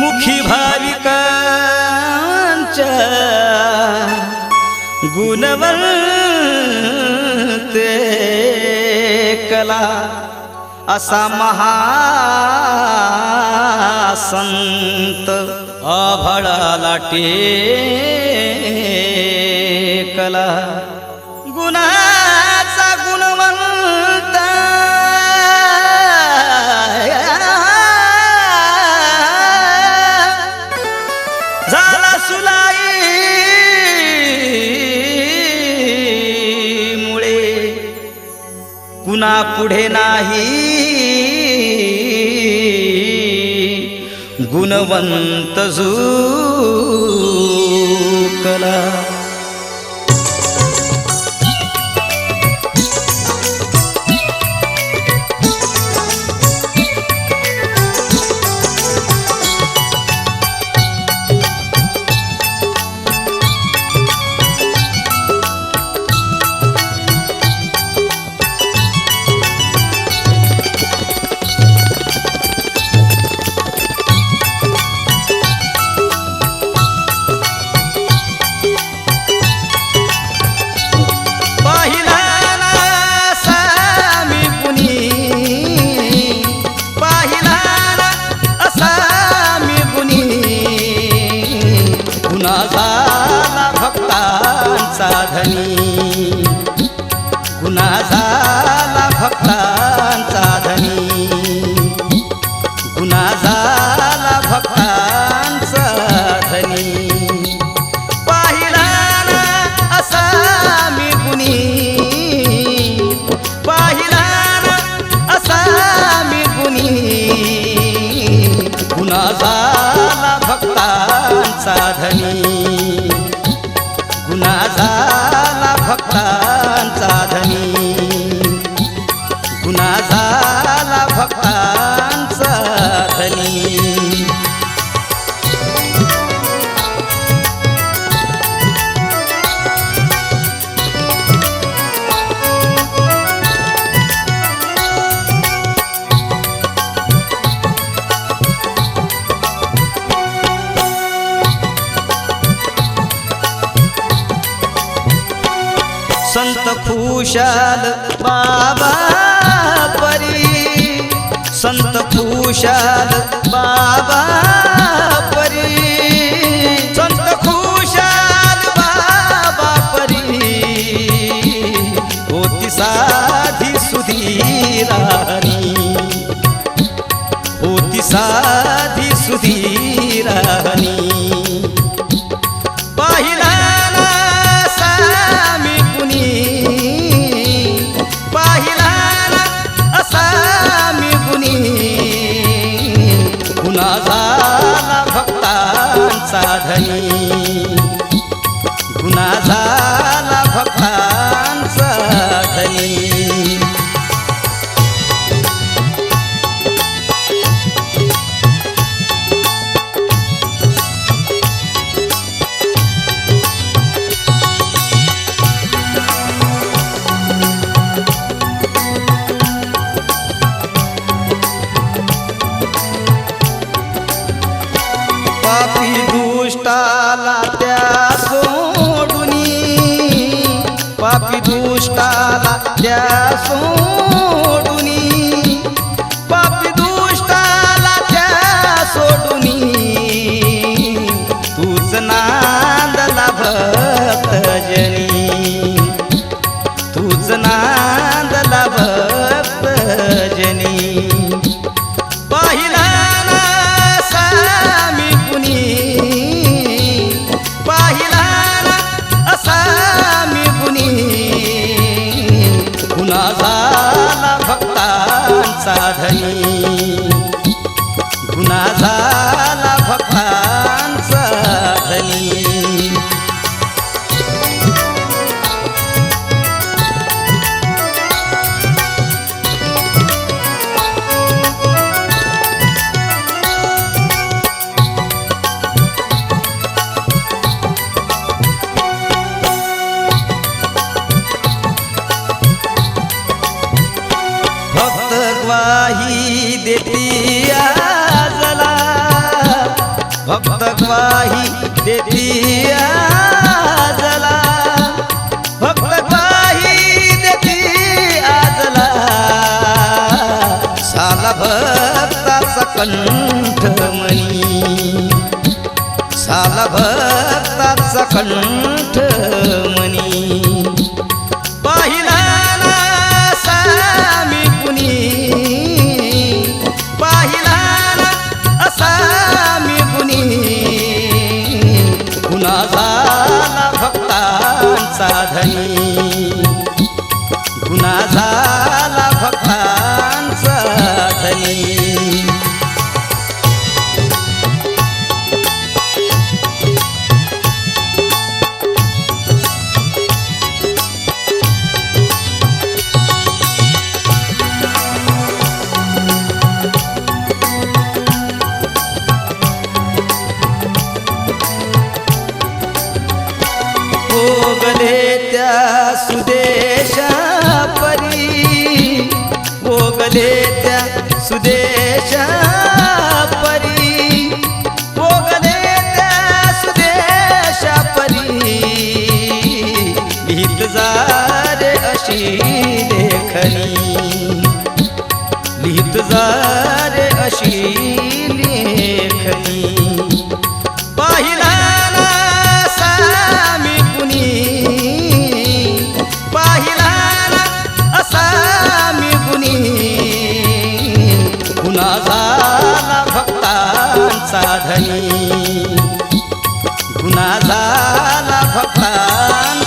मुखी भाविकांच्या गुणवंते कला असा महासंत आभाळाला टेकला गुणाचा गुणवंत झाला सुलाई मुळे कुणा पुढे नाही गुणवंत झुकला गुन्हा झाला भक्तांचा धनी गुन्हा झाला भक्तांचा धनी पाहिला ना असा मी गुणी पाहिला ना असा मी गुणी गुन्हा झाला भक्तांचा धनी गुन्हा झाला भक्तांचा धनी गुन्हा झाला भक्तांचा धनी संत खुशाल बाबा परी संत खुशाल बाबा परी संत खुशाल बाबा परी होती साधी सुधीरानी होती साधी सुधीरानी पाहिला गुन्हा झाला भक्तांचा धनी गुन्हा झाला भक्तांचा धनी पापी दुष्टाला त्या सोडुनी पापी दुष्टाला त्या सोडुनी पापी दुष्टाला त्या सोडुनी तूच नांदला भक्तजनी तूच नांदला भक्तजनी पाहिला गुन्हा झाला भक्तांचा धनी गुन्हा झाला भक्तांचा धनी देती आजला भक्त ग्वाही देती आजला भक्त ग्वाही देती आजला साला भक्ताचा कंठमणी साला भक्ताचा कंठमणी पाहिला ना असा मी कुणी पाहिला ना असा मी कुणी गुन्हा झाला भक्तांचा धनी गुन्हा झाला भक्तांचा धनी भोगले त्या सुदेशा परी भोगले त्या सुदेशा परी भोगले त्या सुदेशा परी लिहित जा रे अशी लेखनी लिहित जा रे अशी लेखनी पाहिला ना असा मी कुणी पाहिला ना असा मी कुणी गुन्हा झाला भक्तांचा धनी गुन्हा झाला भक्तांचा